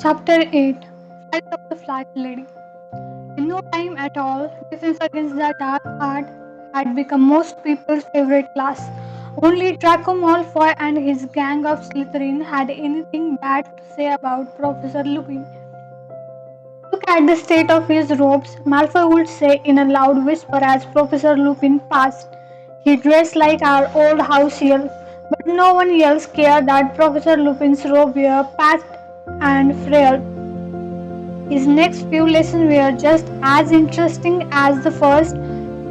Chapter 8. Flight of the Flat Lady. In no time at all, Defense Against the Dark Art had become most people's favorite class. Only Draco Malfoy and his gang of Slytherin had anything bad to say about Professor Lupin. Look at the state of his robes, Malfoy would say in a loud whisper as Professor Lupin passed. He dressed like our old house elf, but no one else cared that Professor Lupin's robes were patched and frayed. His next few lessons were just as interesting as the first.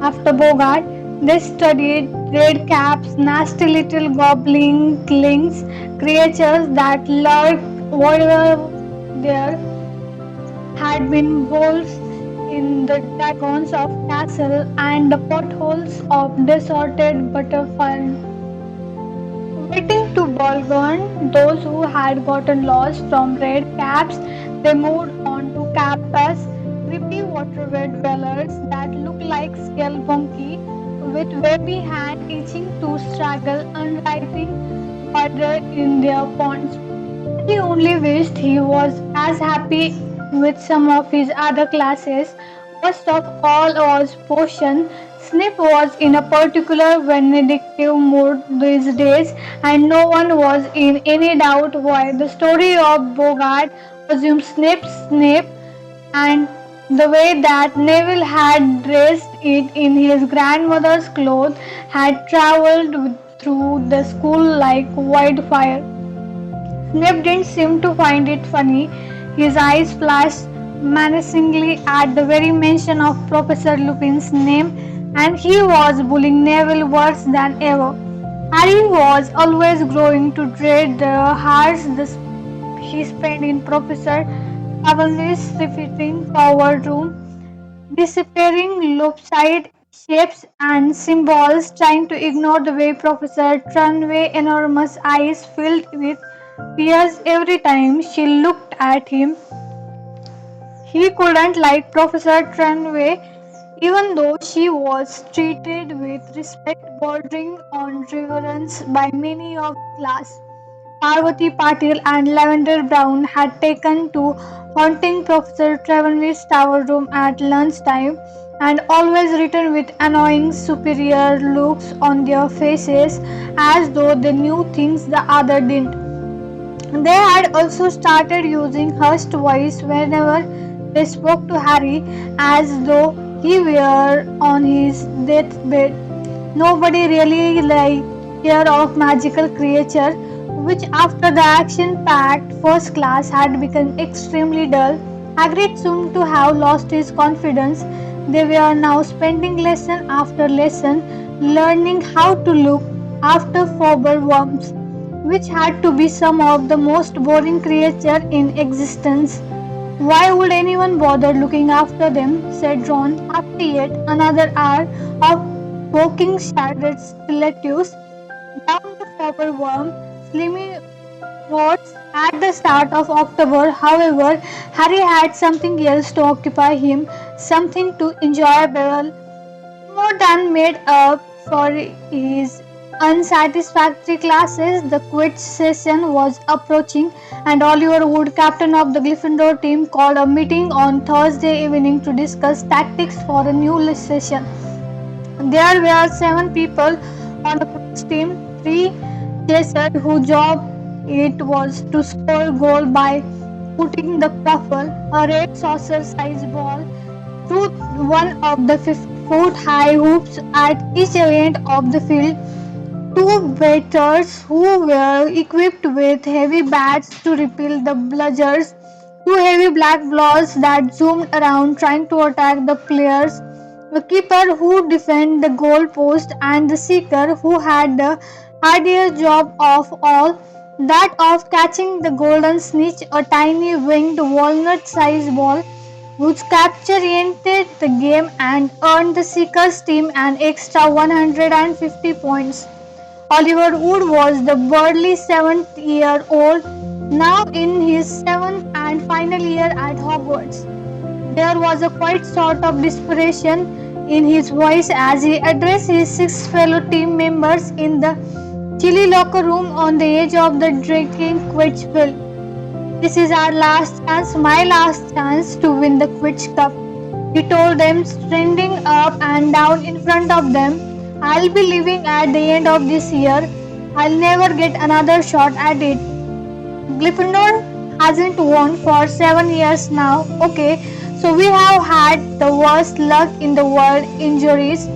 After Bogart, they studied red caps, nasty little goblinglings, creatures that lurked wherever there had been holes in the dragons of castle and the potholes of deserted butterfield. Waiting to Bolgon, those who had gotten lost from red caps, they moved on to campus, creepy waterway dwellers that looked like Skelbunky with webby hands itching to straggle unwriting water in their ponds. He only wished he was as happy with some of his other classes. Worst of all was potion. Snip was in a particular vindictive mood these days, and no one was in any doubt why. The story of Bogart assumed Snip, and the way that Neville had dressed it in his grandmother's clothes had travelled through the school like wildfire. Snape didn't seem to find it funny. His eyes flashed menacingly at the very mention of Professor Lupin's name, and he was bullying Neville worse than ever. Harry was always growing to dread the hours he spent in Professor Cavalry's sifting forward room, deciphering lopsided shapes and symbols, trying to ignore the way Professor Trunway's enormous eyes filled with tears every time she looked at him. He couldn't like Professor Trunway, even though she was treated with respect bordering on reverence by many of the class. Parvati Patil and Lavender Brown had taken to haunting Professor Trelawney's tower room at lunchtime and always returned with annoying superior looks on their faces as though they knew things the other didn't. They had also started using hushed voice whenever they spoke to Harry as though he were on his deathbed. Nobody really liked fear of magical creature, which after the action-packed first class had become extremely dull. Hagrid seemed to have lost his confidence. They were now spending lesson after lesson learning how to look after foul worms, which had to be some of the most boring creatures in existence. Why would anyone bother looking after them? Said Ron after yet another hour of poking shattered stilettos down the foul worm. Slimy notes at the start of October. However, Harry had something else to occupy him, something to enjoyable more than made up for his unsatisfactory classes. The Quidditch session was approaching, and Oliver Wood, captain of the Gryffindor team, called a meeting on Thursday evening to discuss tactics for a new session. There were 7 people on the Quidditch team, 3 chasers whose job it was to score goal by putting the Pruffle, a red saucer-sized ball, through one of the 5-foot-high hoops at each end of the field. 2 waiters who were equipped with heavy bats to repel the bludgers, 2 heavy black balls that zoomed around trying to attack the players, the keeper who defended the goal post, and the seeker who had the hardest job of all, that of catching the golden snitch, a tiny winged walnut-sized ball whose capture ended the game and earned the Seekers team an extra 150 points. Oliver Wood was the burly 7-year-old, now in his 7th and final year at Hogwarts. There was a quiet sort of desperation in his voice as he addressed his 6 fellow team members in the chilly locker room on the edge of the drinking Quidditch field. This is our last chance, my last chance to win the Quidditch Cup. He told them, standing up and down in front of them. I'll be leaving at the end of this year. I'll never get another shot at it. Gryffindor hasn't won for 7 years now. Okay, so we have had the worst luck in the world, injuries.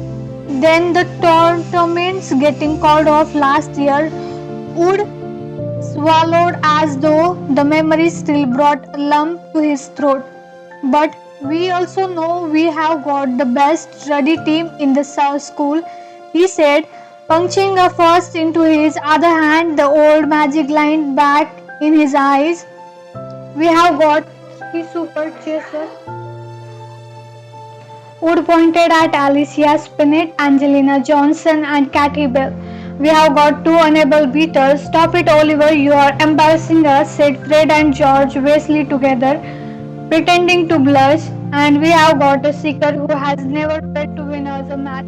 Then the tournaments getting called off last year. Wood swallowed as though the memory still brought a lump to his throat. But we also know we have got the best study team in the South School, he said, punching a first into his other hand, the old magic line back in his eyes. We have got three super chasers. Wood pointed at Alicia Spinett, Angelina Johnson, and Katy Bell. We have got two unable beaters. Stop it, Oliver, you are embarrassing us, said Fred and George Weasley together, pretending to blush. And we have got a seeker who has never failed to win us a match.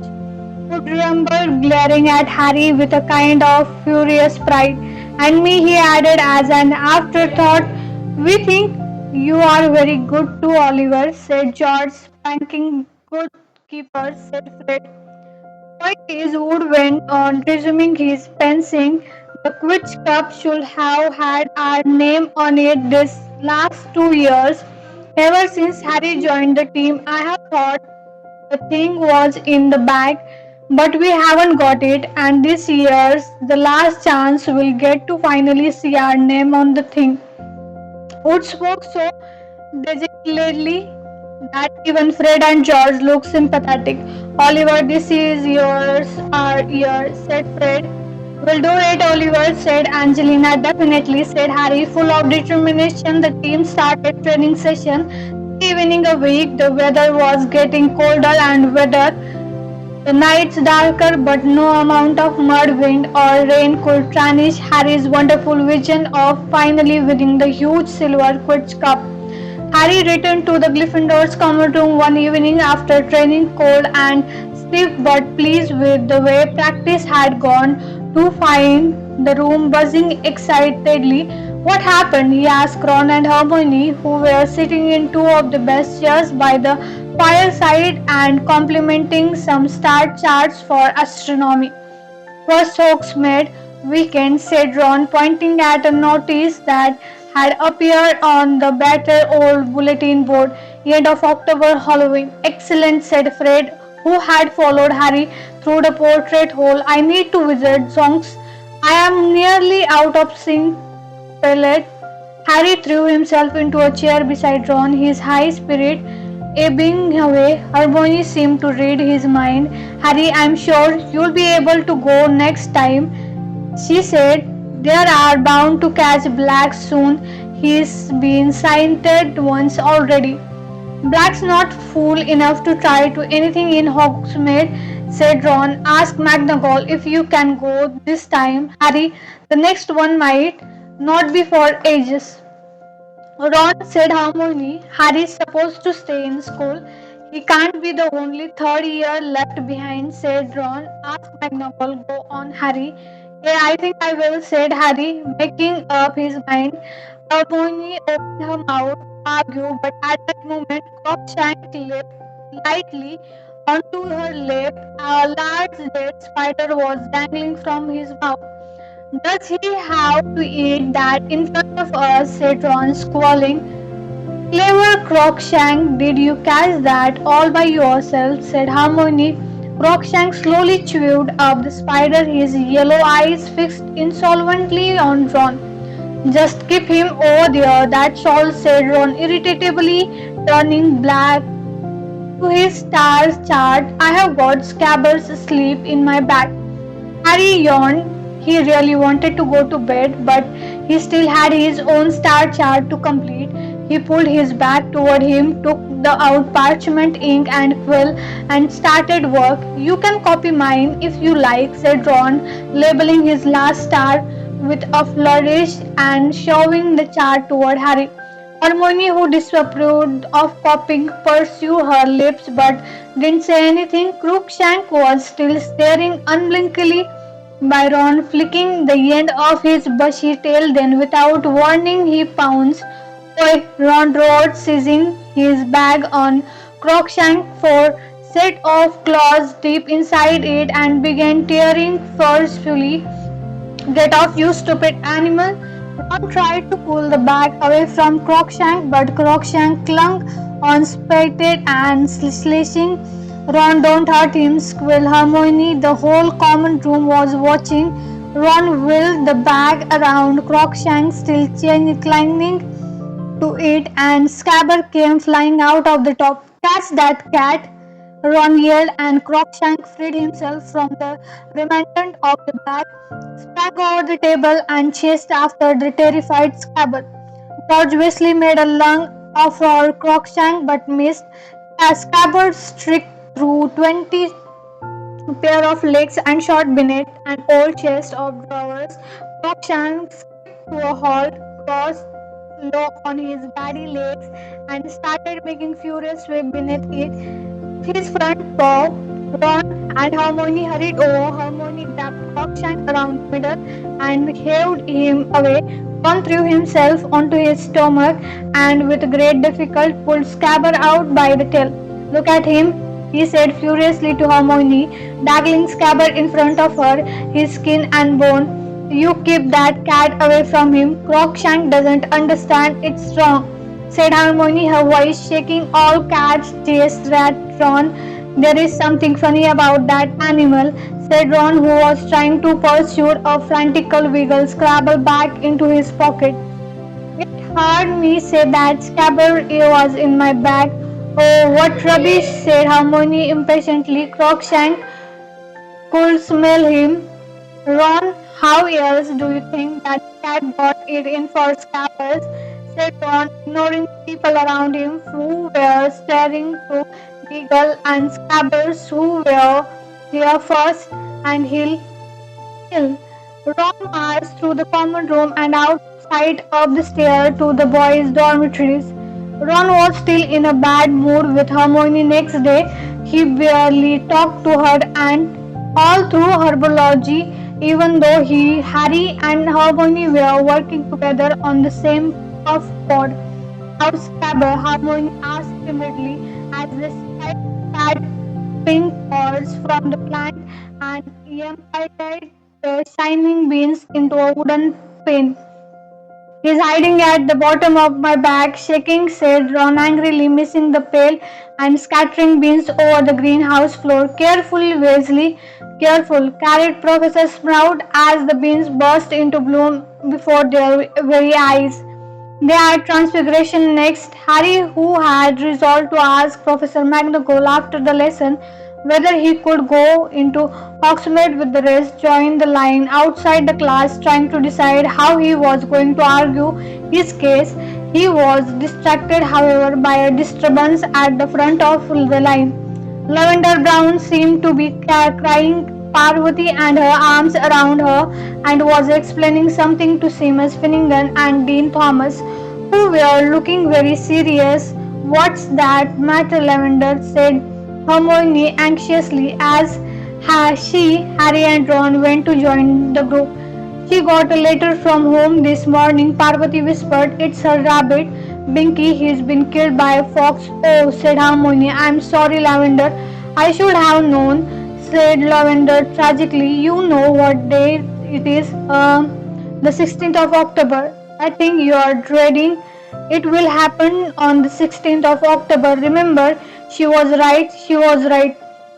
Would remember glaring at Harry with a kind of furious pride. And me, he added as an afterthought, we think you are very good too, Oliver, said George, spanking good keeper, said Fred. Point is, Wood went on, resuming his fencing. The Quidditch Cup should have had our name on it this last 2 years. Ever since Harry joined the team, I have thought the thing was in the bag, but we haven't got it, and this year's the last chance we'll get to finally see our name on the thing. Wood spoke so dejectedly that even Fred and George looked sympathetic. Oliver, this is yours, our year, said Fred. We'll do it, Oliver, said Angelina. Definitely, said Harry, full of determination. The team started training session. 3 evening a week, the weather was getting colder and wetter. The nights darker, but no amount of mud, wind, or rain could tarnish Harry's wonderful vision of finally winning the huge silver Quidditch Cup. Harry returned to the Gryffindor's common room one evening after training, cold and stiff but pleased with the way practice had gone, to find the room buzzing excitedly. What happened? He asked Ron and Hermione, who were sitting in two of the best chairs by the fireside and complimenting some star charts for astronomy. First Hogsmeade weekend, said Ron, pointing at a notice that had appeared on the battered old bulletin board. End of October, Halloween. Excellent, said Fred, who had followed Harry through the portrait hole. I need to visit Zonks. I am nearly out of sync palette. Harry threw himself into a chair beside Ron, his high spirit ebbing away. Hermione seemed to read his mind. Harry, I'm sure you'll be able to go next time, she said. There are bound to catch Black soon. He's been sighted once already. Black's not fool enough to try to anything in Hogsmeade, said Ron. Ask McGonagall if you can go this time, Harry. The next one might not be for ages. Ron, said Harmony. Harry's supposed to stay in school. He can't be the only third year left behind, said Ron. Ask McGonagall. Go on, Harry. Yeah, I think I will, said Harry, making up his mind. Hermione opened her mouth to argue, but at that moment, Crookshank leapt lightly onto her lap. A large dead spider was dangling from his mouth. Does he have to eat that in front of us? Said Ron, squalling. Clever Crookshank, did you catch that all by yourself? Said Harmony. Crookshank slowly chewed up the spider, his yellow eyes fixed insolently on Ron. Just keep him over there, that's all, said Ron irritably, turning black to his star chart. I have got Scabbers asleep in my bag. Harry yawned. He really wanted to go to bed, but he still had his own star chart to complete. He pulled his back toward him, took the out parchment, ink, and quill, and started work. You can copy mine if you like, said Ron, labeling his last star with a flourish and shoving the chart toward Harry. Hermione, who disapproved of copying, pursued her lips but didn't say anything. Crookshank was still staring unblinkingly by Ron flicking the end of his bushy tail. Then, without warning, he pounced. "Oi!" Ron roared, seizing his bag on Crookshank, four set of claws deep inside it, and began tearing forcefully. "Get off, you stupid animal!" Ron tried to pull the bag away from Crookshank, but Crookshank clung on, spitted and slashing. "Ron, don't hurt him!" squealed Hermione. The whole common room was watching. Ron wheeled the bag around Crookshank, still clinging to it, and Scabber came flying out of the top. "Catch that cat!" Ron yelled, and Crookshank freed himself from the remnant of the bag, sprang over the table, and chased after the terrified Scabber. George Weasley made a lung for Crookshank but missed. As Scabber streaked through 20 pair of legs and shot beneath an old chest of drawers. Crookshank skipped to a halt, crossed low on his baddy legs, and started making furious sweep beneath it. His front paw. Ron and Hermione hurried over. Hermione grabbed Crookshank around the middle and heaved him away. Ron threw himself onto his stomach and with great difficulty pulled Scabber out by the tail. "Look at him," he said furiously to Hermione, dangling Scabber in front of her, his skin and bone. "You keep that cat away from him. Crookshank doesn't understand. It's wrong," said Hermione, her voice shaking. "All cats chase rat, Ron. There is something funny about that animal," said Ron, who was trying to pursue a frantic wiggle Scrabble back into his pocket. "It heard me say that Scabber was in my bag." "Oh, what rubbish," said Hermione impatiently. "Crookshank could smell him." "Ron, how else do you think that cat got it in for Scabbers?" said Ron, ignoring people around him who were staring to giggle, and Scabbers who were here first, and he'll. Ron marched through the common room and outside up the stair to the boys' dormitories. Ron was still in a bad mood with Hermione next day. He barely talked to her and all through herbology, even though Harry and Hermione were working together on the same puff pod. "How's Scabber?" Hermione asked timidly as they spat pink pods from the plant and emptied the shining beans into a wooden pan. "He's hiding at the bottom of my bag, shaking," said Ron angrily, missing the pail and scattering beans over the greenhouse floor. "Careful, Weasley, careful," carried Professor Sprout as the beans burst into bloom before their very eyes. They had Transfiguration next. Harry, who had resolved to ask Professor McGonagall after the lesson whether he could go into Hogsmeade with the rest, joined the line outside the class, trying to decide how he was going to argue his case. He was distracted, however, by a disturbance at the front of the line. Lavender Brown seemed to be crying Parvati and her arms around her and was explaining something to Seamus Finnegan and Dean Thomas, who were looking very serious. "What's that matter, Lavender?" said Hermione anxiously as Harry and Ron went to join the group. "She got a letter from home this morning," Parvati whispered. "It's her rabbit, Binky. He's been killed by a fox." "Oh," said Harmony. "I'm sorry, Lavender. I should have known," said Lavender tragically. "You know what day it is? The 16th of October. I think you are dreading. It will happen on the 16th of October. Remember?" She was right. She was right.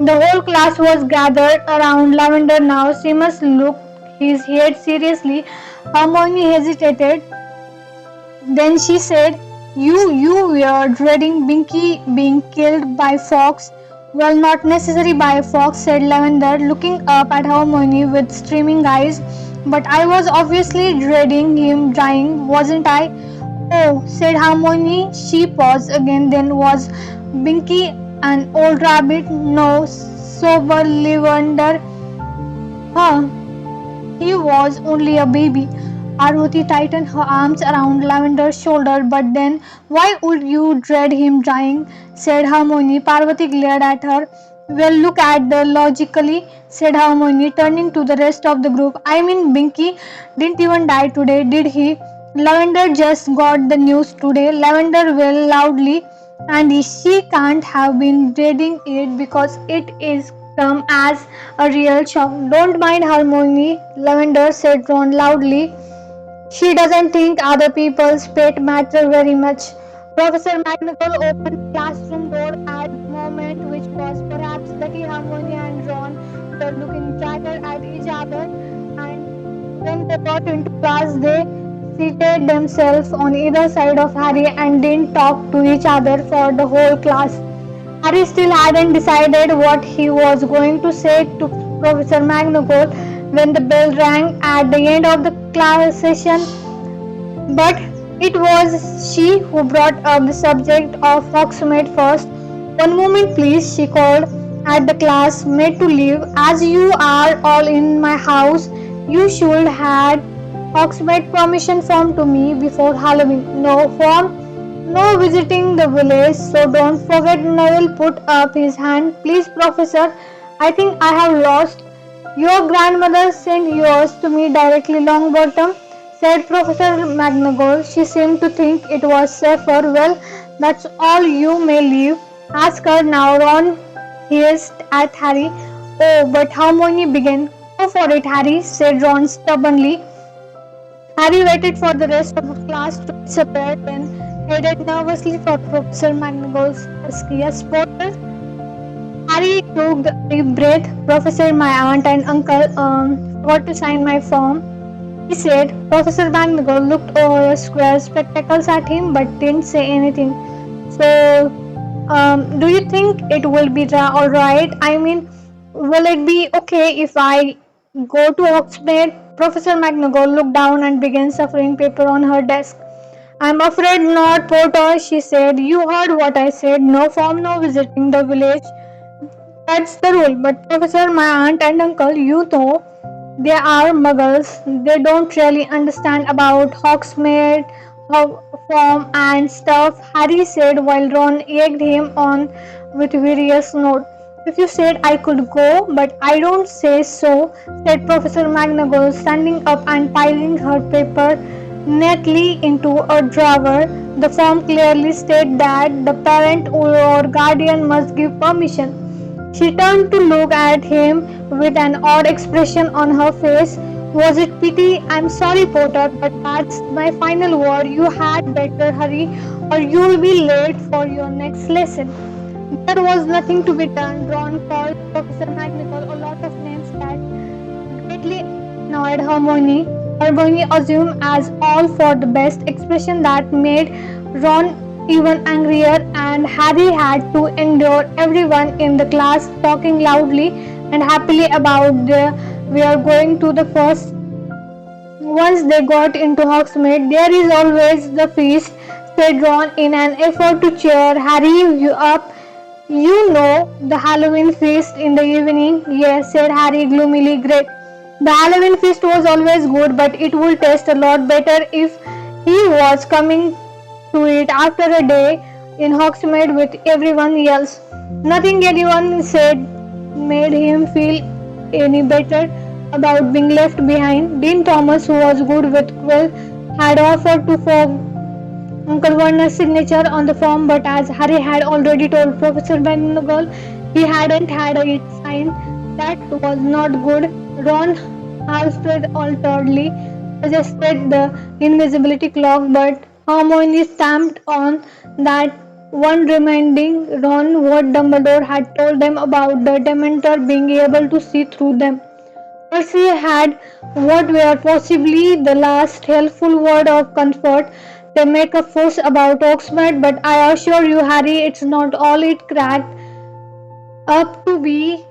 The whole class was gathered around Lavender now. Seamus looked his head seriously. Hermione hesitated. Then she said, You were dreading Binky being killed by fox." "Well, not necessarily by a fox," said Lavender, looking up at Hermione with streaming eyes. "But I was obviously dreading him dying, wasn't I?" "Oh," said Hermione. She paused again. "Then was Binky an old rabbit?" "No," sober Lavender. "Huh? He was only a baby." Parvati tightened her arms around Lavender's shoulder. "But then, why would you dread him dying?" said Hermione. Parvati glared at her. Well, look at the logically, said Hermione, turning to the rest of the group. I mean, Binky didn't even die today, did he? Lavender just got the news today. Lavender well loudly, and she can't have been dreading it because it is come as a real shock. Don't mind Hermione, Lavender said Ron loudly. She doesn't think other people's fate matter very much. Professor McGonagall opened the classroom door at the moment, which was perhaps lucky. Hermione and Ron were looking dagger at each other, and when they got into class, they seated themselves on either side of Harry and didn't talk to each other for the whole class. Harry still hadn't decided what he was going to say to Professor McGonagall when the bell rang at the end of the class session. But it was she who brought up the subject of Hogsmeade first. One moment, please, she called at the class made to leave. As you are all in my house, you should had Hogsmeade permission form to me before Halloween. No form, no visiting the village, so don't forget. Neville put up his hand. Please, Professor, I think I have lost. Your grandmother sent yours to me directly, Longbottom, said Professor McGonagall. She seemed to think it was safer. Well, that's all you may leave. Ask her now, Ron hissed at Harry. Oh, but Hermione began. Go for it, Harry, said Ron stubbornly. Harry waited for the rest of the class to disappear, then headed nervously for Professor McGonagall's desk. Yes, Potter? Harry took a deep breath. Professor, my aunt and uncle forgot to sign my form, he said. Professor McGonagall looked over her square spectacles at him but didn't say anything. So, do you think it will be alright? I mean, will it be okay if I go to Oxford? Professor McGonagall looked down and began shuffling paper on her desk. I'm afraid not, Potter, she said. You heard what I said. No form, no visiting the village. That's the rule. But Professor, my aunt and uncle, you know, they are muggles. They don't really understand about Hogsmeade, form and stuff, Harry said while Ron egged him on with various note. If you said I could go, but I don't say so, said Professor McGonagall, standing up and piling her paper neatly into a drawer. The form clearly stated that the parent or guardian must give permission. She turned to look at him with an odd expression on her face. Was it pity? I'm sorry, Potter, but that's my final word. You had better hurry or you'll be late for your next lesson. There was nothing to be done. Ron called Professor McGonagall a lot of names that greatly annoyed Hermione. Hermione assumed as all for the best, expression that made Ron even angrier, and Harry had to endure everyone in the class talking loudly and happily about the we are going to the first. Once they got into Hogsmeade, there is always the feast, said Ron in an effort to cheer Harry up. You know, the Halloween feast in the evening. Yes, said Harry gloomily. Great. The Halloween feast was always good, but it would taste a lot better if he was coming to it after a day in Hogsmeade with everyone else. Nothing anyone said made him feel any better about being left behind. Dean Thomas, who was good with Quill, had offered to form Uncle Verner's signature on the form, but as Harry had already told Professor McGonagall he hadn't had it signed, that was not good. Ron Halstead alteredly suggested the invisibility clock, but Hermione stamped on that one, reminding Ron what Dumbledore had told them about the Dementor being able to see through them. Percy had what were possibly the last helpful word of comfort. They make a fuss about Oxford, but I assure you, Harry, it's not all it cracked up to be,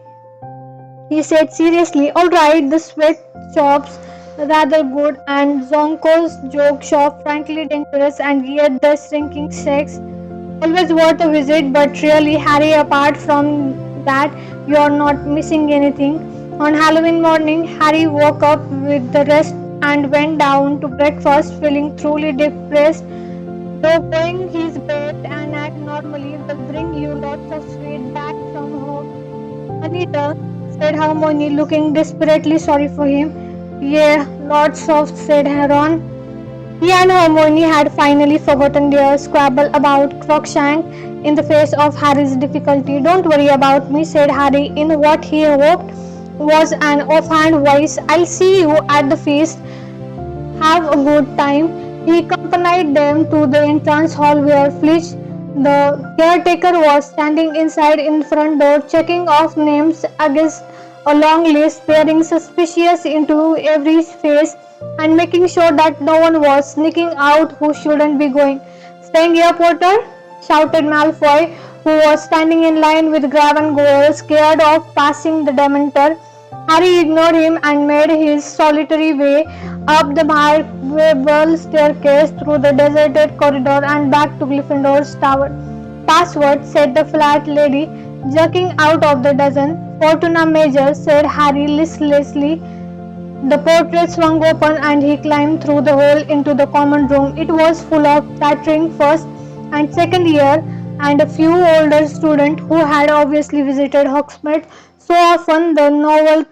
he said seriously. All right, the sweatshop's rather good, and Zonko's joke shop frankly dangerous, and yet the shrinking sex always worth a visit. But really, Harry, apart from that, you're not missing anything. On Halloween morning, Harry woke up with the rest and went down to breakfast feeling truly depressed. Though going his bed and act normally will bring you lots of sweet back from home. Anita, said Hermione, looking desperately sorry for him. Yeah, lots of, said Ron. He and Hermione had finally forgotten their squabble about Crookshank in the face of Harry's difficulty. Don't worry about me, said Harry in what he hoped was an offhand voice. I'll see you at the feast. Have a good time. He accompanied them to the entrance hall where Fletch, the caretaker, was standing inside in front door checking off names against a long list, peering suspicious into every face and making sure that no one was sneaking out who shouldn't be going. Staying here, Potter? Shouted Malfoy, who was standing in line with Grab and Goyle, scared of passing the Dementor. Harry ignored him and made his solitary way up the marble staircase through the deserted corridor and back to Gryffindor's tower. Password, said the flat lady, jerking out of the dozen. Fortuna Major, said Harry listlessly. The portrait swung open and he climbed through the hole into the common room. It was full of chattering first and second year and a few older students who had obviously visited Hogsmeade so often the novel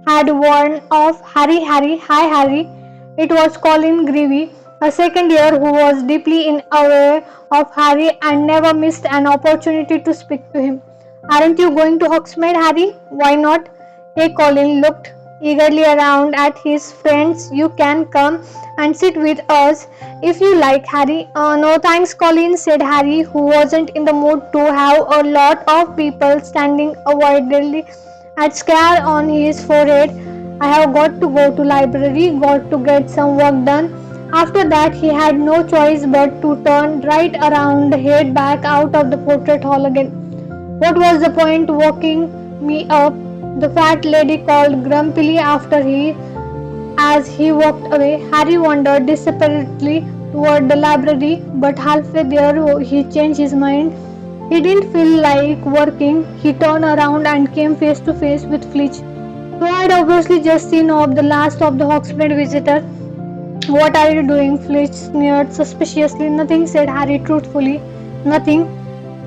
had warned of Harry, Harry, hi Harry. It was Colin Greevy, a second year who was deeply aware of Harry and never missed an opportunity to speak to him. Aren't you going to Hogsmeade, Harry? Why not? Hey, Colin looked eagerly around at his friends. You can come and sit with us if you like, Harry. No thanks, Colin, said Harry, who wasn't in the mood to have a lot of people standing avoidedly at scare on his forehead. I have got to go to library, got to get some work done. After that, he had no choice but to turn right around, head back out of the portrait hall again. What was the point walking me up? The fat lady called grumpily after he as he walked away. Harry wandered desperately toward the library, but halfway there he changed his mind. He didn't feel like working. He turned around and came face to face with Fletch, who had obviously just seen off the last of the Hogsmeade visitor. What are you doing? Fletch sneered suspiciously. Nothing, said Harry truthfully. Nothing.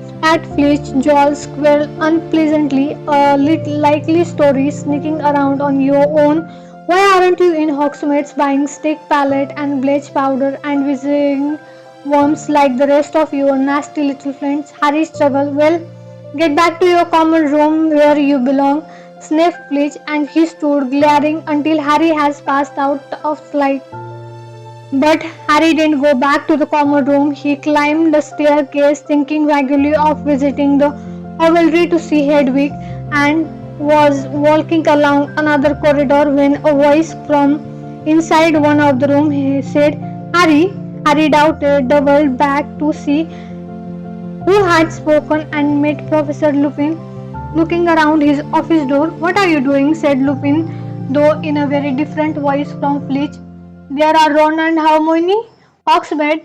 Spat Fletch, jaw squirrel unpleasantly. A little likely story sneaking around on your own. Why aren't you in Hogsmeade buying stick palette and bleach powder and visiting worms like the rest of your nasty little friends? Harry struggled. Well, get back to your common room where you belong, sniffed Fletch, and he stood glaring until Harry has passed out of sight. But Harry didn't go back to the common room. He climbed the staircase, thinking vaguely of visiting the Hovelry to see Hedwig, and was walking along another corridor when a voice from inside one of the rooms said, Harry. Harry doubted, doubled back to see who had spoken and met Professor Lupin looking around his office door. What are you doing? Said Lupin, though in a very different voice from Fletch. There are Ron and Hermione. Oxbed,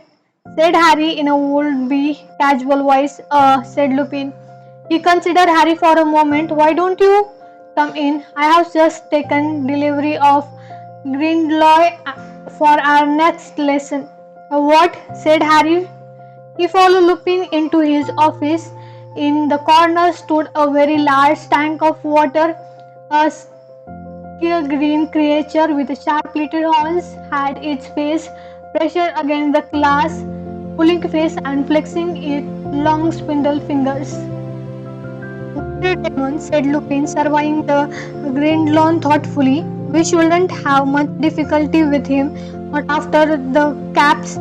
said Harry in a would-be casual voice. Said Lupin. He considered Harry for a moment. Why don't you come in? I have just taken delivery of Grindloy for our next lesson. What? Said Harry. He followed Lupin into his office. In the corner stood a very large tank of water. A skilled green creature with sharp little horns had its face pressed against the glass, pulling face and flexing its long spindle fingers. Demon, said Lupin, surveying the green lawn thoughtfully. We shouldn't have much difficulty with him, not after the caps.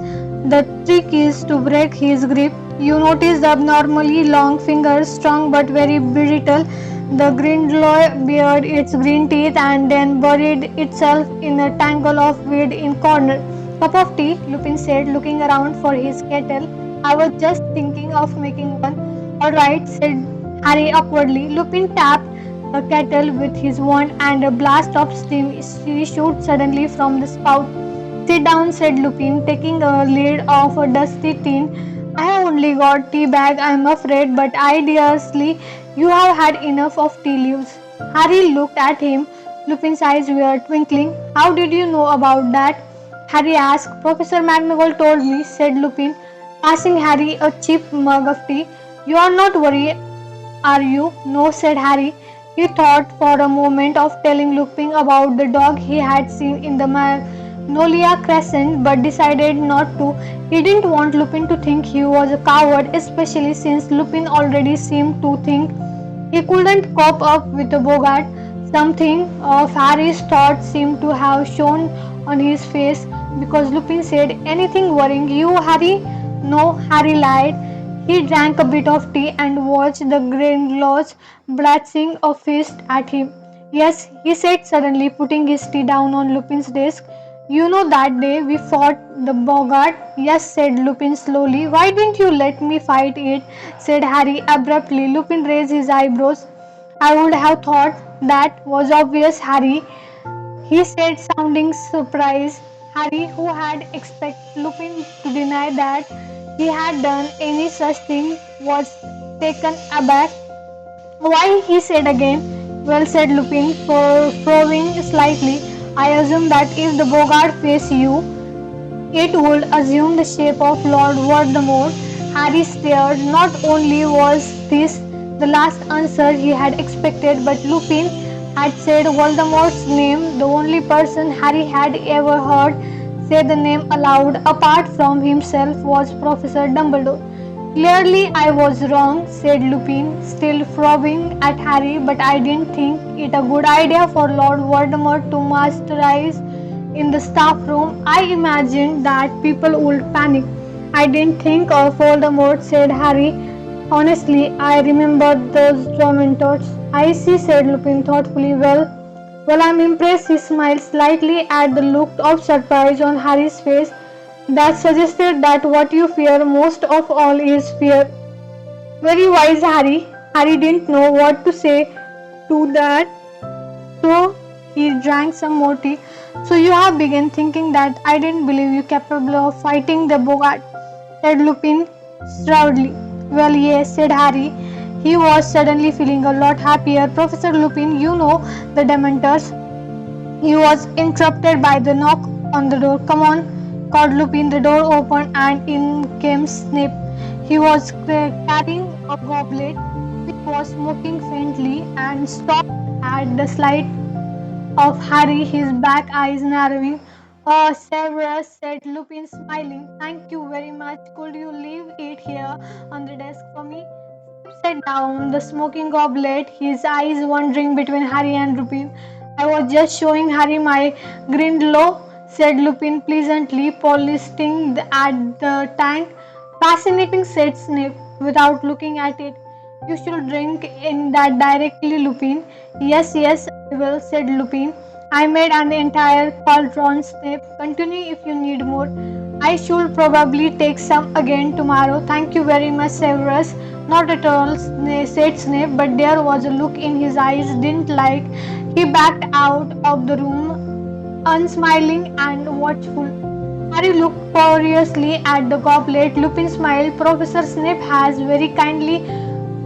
The trick is to break his grip. You notice the abnormally long fingers, strong but very brittle. The Grindloy bared its green teeth and then buried itself in a tangle of weed in corner. Cup of tea, Lupin said, looking around for his kettle. I was just thinking of making one. All right, said Harry awkwardly. Lupin tapped the kettle with his wand and a blast of steam issued suddenly from the spout. Sit down, said Lupin, taking a lid off a dusty tin. I have only got tea bag, I am afraid, but ideously you have had enough of tea leaves. Harry looked at him. Lupin's eyes were twinkling. How did you know about that? Harry asked. Professor McGonagall told me, said Lupin, passing Harry a cheap mug of tea. You are not worried, are you? No, said Harry. He thought for a moment of telling Lupin about the dog he had seen in the Magnolia Crescent but decided not to. He didn't want Lupin to think he was a coward, especially since Lupin already seemed to think he couldn't cope up with the Bogart. Something of Harry's thought seemed to have shown on his face because Lupin said, "Anything worrying you, Harry?" No, Harry lied. He drank a bit of tea and watched the Gringotts brandishing a fist at him. "Yes," he said suddenly, putting his tea down on Lupin's desk. "You know that day we fought the Bogart?" "Yes," said Lupin slowly. "Why didn't you let me fight it?" said Harry abruptly. Lupin raised his eyebrows. "I would have thought that was obvious, Harry," he said, sounding surprised. Harry, who had expected Lupin to deny that he had done any such thing, was taken aback. "Why?" he said again. "Well," said Lupin, for frowning slightly, "I assume that if the Bogart faced you, it would assume the shape of Lord Voldemort." Harry stared. Not only was this the last answer he had expected, but Lupin had said Voldemort's name. The only person Harry had ever heard say the name aloud, apart from himself, was Professor Dumbledore. "Clearly I was wrong," said Lupin, still frowning at Harry, "but I didn't think it a good idea for Lord Voldemort to masterize in the staff room. I imagined that people would panic." "I didn't think of Voldemort," said Harry. "Honestly, I remember those Dementors." "I see," said Lupin thoughtfully. Well, I'm impressed." He smiled slightly at the look of surprise on Harry's face. "That suggested that what you fear most of all is fear." Very wise, Harry. Harry didn't know what to say to that, so he drank some more tea. "So you have begun thinking that I didn't believe you capable of fighting the Bogart," said Lupin proudly. "Well, yes," said Harry. He was suddenly feeling a lot happier. "Professor Lupin, you know the Dementors." He was interrupted by the knock on the door. "Come on," called Lupin. The door opened and in came Snape. He was carrying a goblet which was smoking faintly and stopped at the sight of Harry, his black eyes narrowing. "Oh, Severus," said Lupin, smiling. "Thank you very much. Could you leave it here on the desk for me?" Snape set down the smoking goblet, his eyes wandering between Harry and Lupin. "I was just showing Harry my Grindlow," said Lupin pleasantly, polishing at the tank. "Fascinating," said Snape, without looking at it. "You should drink in that directly, Lupin." "Yes, yes, I will," said Lupin. "I made an entire cauldron." Snape, "continue if you need more. I should probably take some again tomorrow." "Thank you very much, Severus." "Not at all," said Snape, but there was a look in his eyes didn't like. He backed out of the room, unsmiling and watchful. Harry looked curiously at the goblet. Lupin smiled. "Professor Snape has very kindly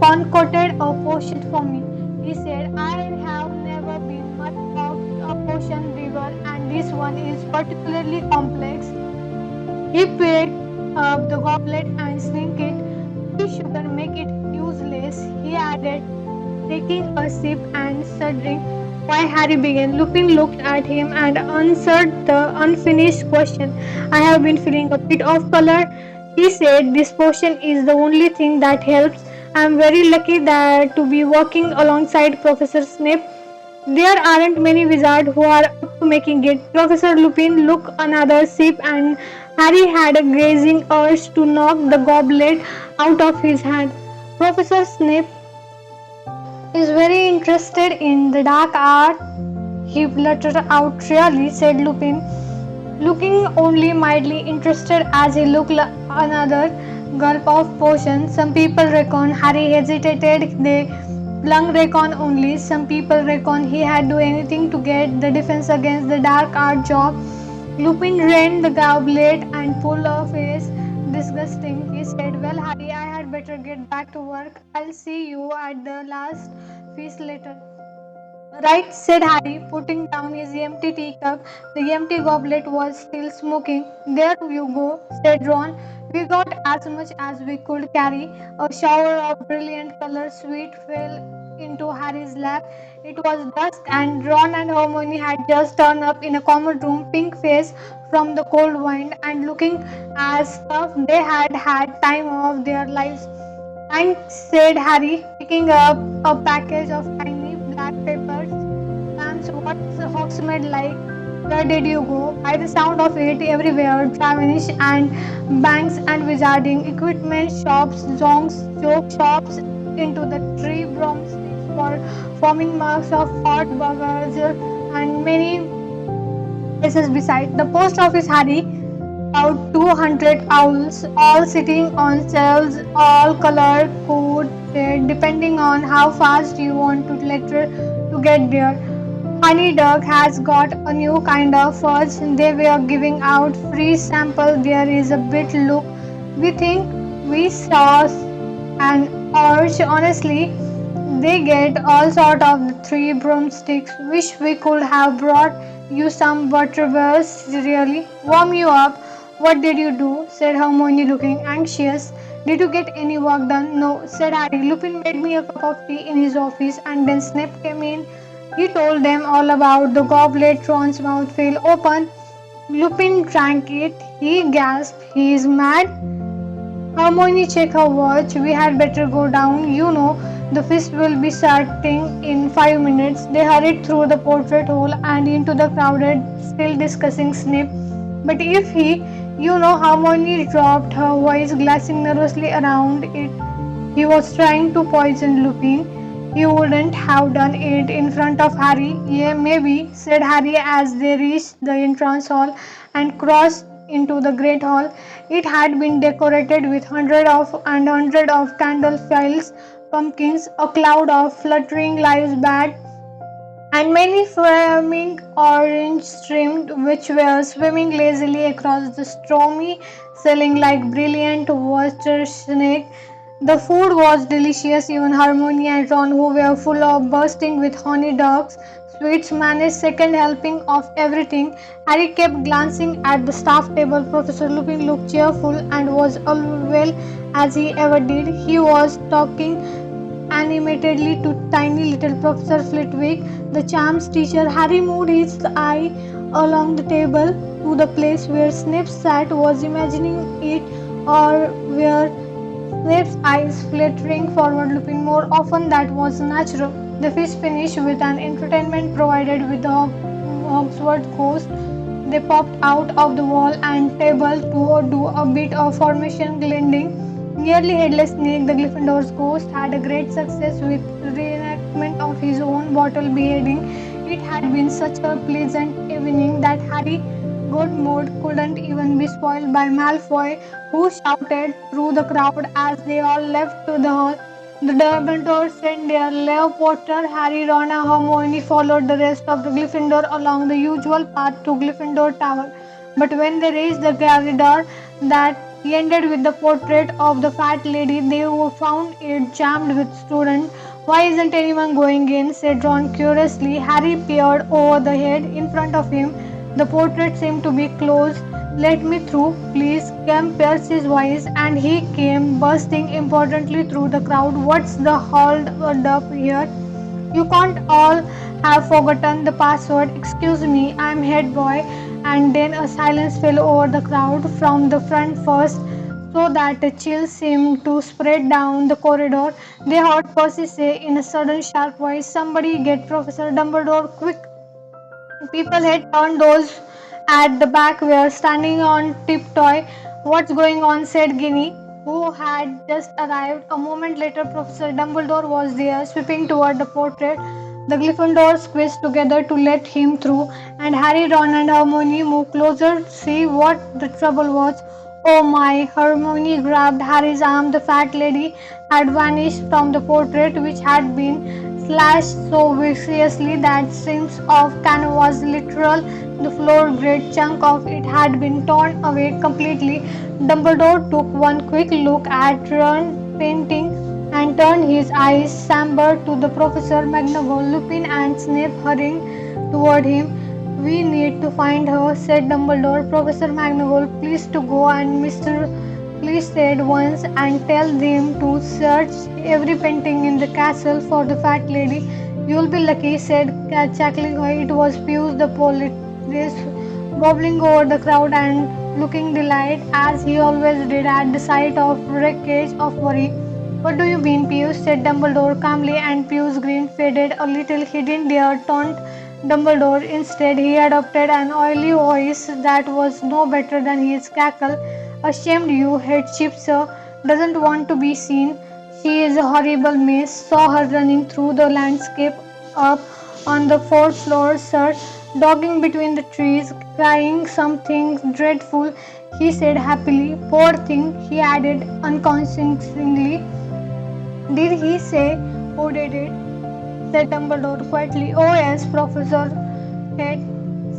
concocted a potion for me," he said. "I have never been much of a potion reader, and this one is particularly complex." He picked up the goblet and sniffed it. "Maybe sugar make it useless," he added, taking a sip and shuddering. "Why?" Harry began. Lupin looked at him and answered the unfinished question. "I have been feeling a bit of color," he said. "This potion is the only thing that helps. I am very lucky that to be working alongside Professor Snape. There aren't many wizards who are up to making it." Professor Lupin took another sip and Harry had a grazing urge to knock the goblet out of his hand. "Professor Snape is very interested in the dark art," he blurted out. "Really?" said Lupin, looking only mildly interested as he looked another gulp of potion. "Some people reckon," Harry hesitated, "they Plum reckon only. Some people reckon he had do anything to get the defense against the dark art job." Lupin drained the goblet and pulled a face. "Disgusting," he said. "Well, Harry, I had better get back to work. I'll see you at the last feast later." "Right," said Harry, putting down his empty teacup. The empty goblet was still smoking. "There you go," said Ron. "We got as much as we could carry." A shower of brilliant color sweet fell into Harry's lap. It was dusk, and Ron and Hermione had just turned up in a common room, pink face from the cold wind, and looking as tough they had had time of their lives. Thanks, said Harry, picking up a package of tiny black papers. Vance, what's Hogsmeade like? Where did you go? By the sound of it, everywhere, Travenish and banks and wizarding, equipment shops, zonks, joke shops, into the tree broomsticks for forming marks of hot burgers and many places beside. The post office, Harry, about 200 owls, all sitting on shelves, all colored, coded, depending on how fast you want to letter to get there. Honey Duck has got a new kind of fudge. They were giving out free sample. There is a bit look. We think we saw an urge. Honestly, they get all sort of the three broomsticks. Wish we could have brought you some butterbeers. Really warm you up. What did you do? Said Hermione, looking anxious. Did you get any work done? No, said Harry. Lupin made me a cup of tea in his office, and then Snape came in. He told them all about the goblet. Ron's mouth fell open. Lupin drank it. He gasped. He is mad. Hermione checked her watch. We had better go down. You know, the feast will be starting in 5 minutes. They hurried through the portrait hall and into the crowded, still discussing Snape. But if he, Hermione dropped her voice, glancing nervously around it. He was trying to poison Lupin. He wouldn't have done it in front of Harry. Yeah, maybe, said Harry as they reached the entrance hall and crossed into the great hall. It had been decorated with hundred of candle files, pumpkins, a cloud of fluttering lives bats, and many flaming orange streamed which were swimming lazily across the stormy ceiling like brilliant water snake. The food was delicious. Even Harmony and Ron, who were full of bursting with honey dogs, sweets, managed second helping of everything. Harry kept glancing at the staff table. Professor Lupin looked cheerful and was all well as he ever did. He was talking animatedly to tiny little Professor Flitwick, the charms teacher. Harry moved his eye along the table to the place where Snape sat, was imagining it, or where Snape's eyes flittering forward, looking more often that was natural. The feast finished with an entertainment provided with the Hogsworth ghost. They popped out of the wall and table to do a bit of formation blending. Nearly headless Snake, the Gryffindor's ghost, had a great success with reenactment of his own bottle beheading. It had been such a pleasant evening that Harry good mood couldn't even be spoiled by Malfoy, who shouted through the crowd as they all left to the hall. The Dumbledore sent their love Potter, Harry, Ron and Hermione followed the rest of the Gryffindor along the usual path to Gryffindor Tower. But when they reached the corridor that ended with the portrait of the fat lady, they found it jammed with students. Why isn't anyone going in? Said Ron curiously. Harry peered over the head in front of him. The portrait seemed to be closed. Let me through, please, came Percy's voice, and he came bursting importantly through the crowd. What's the hold up here? You can't all have forgotten the password. Excuse me, I'm head boy. And then a silence fell over the crowd from the front first, so that a chill seemed to spread down the corridor. They heard Percy say in a sudden sharp voice, somebody get Professor Dumbledore quick. People had turned. Those at the back were standing on tiptoe. What's going on? Said Ginny, who had just arrived. A moment later, Professor Dumbledore was there, sweeping toward the portrait. The Gryffindors squeezed together to let him through, and Harry, Ron, and Hermione moved closer to see what the trouble was. Oh my! Hermione grabbed Harry's arm. The fat lady had vanished from the portrait, which had been slashed so viciously that strips of canvas, literal, the floor, great chunk of it had been torn away completely. Dumbledore took one quick look at Ron painting and turned his eyes somber to the Professor McGonagall. Lupin and Snape hurrying toward him. We need to find her, said Dumbledore. Professor McGonagall, please to go, and Mr. Please said once and tell them to search every painting in the castle for the fat lady. You'll be lucky, said chuckling her. It was Pius the police, wobbling over the crowd and looking delighted as he always did at the sight of wreckage of worry. What do you mean, Pius? Said Dumbledore calmly, and Pius' grin faded a little. He didn't dare taunt Dumbledore. Instead, he adopted an oily voice that was no better than his cackle. Ashamed you, headship sir, doesn't want to be seen. She is a horrible miss. Saw her running through the landscape up on the fourth floor, sir, dogging between the trees, crying something dreadful, he said happily. Poor thing, he added unconsciously. Did he say who did it? Said Dumbledore quietly. Oh yes, Professor Head,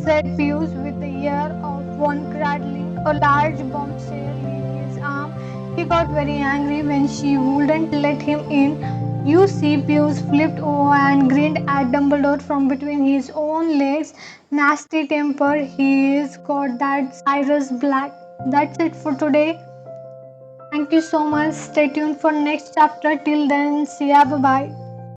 said Pius with the air of one cradling a large bombshell in his arm. He got very angry when she wouldn't let him in. You see, Pius flipped over and grinned at Dumbledore from between his own legs. Nasty temper, he's got that Cyrus Black. That's it for today. Thank you so much. Stay tuned for next chapter. Till then, see ya. Bye bye.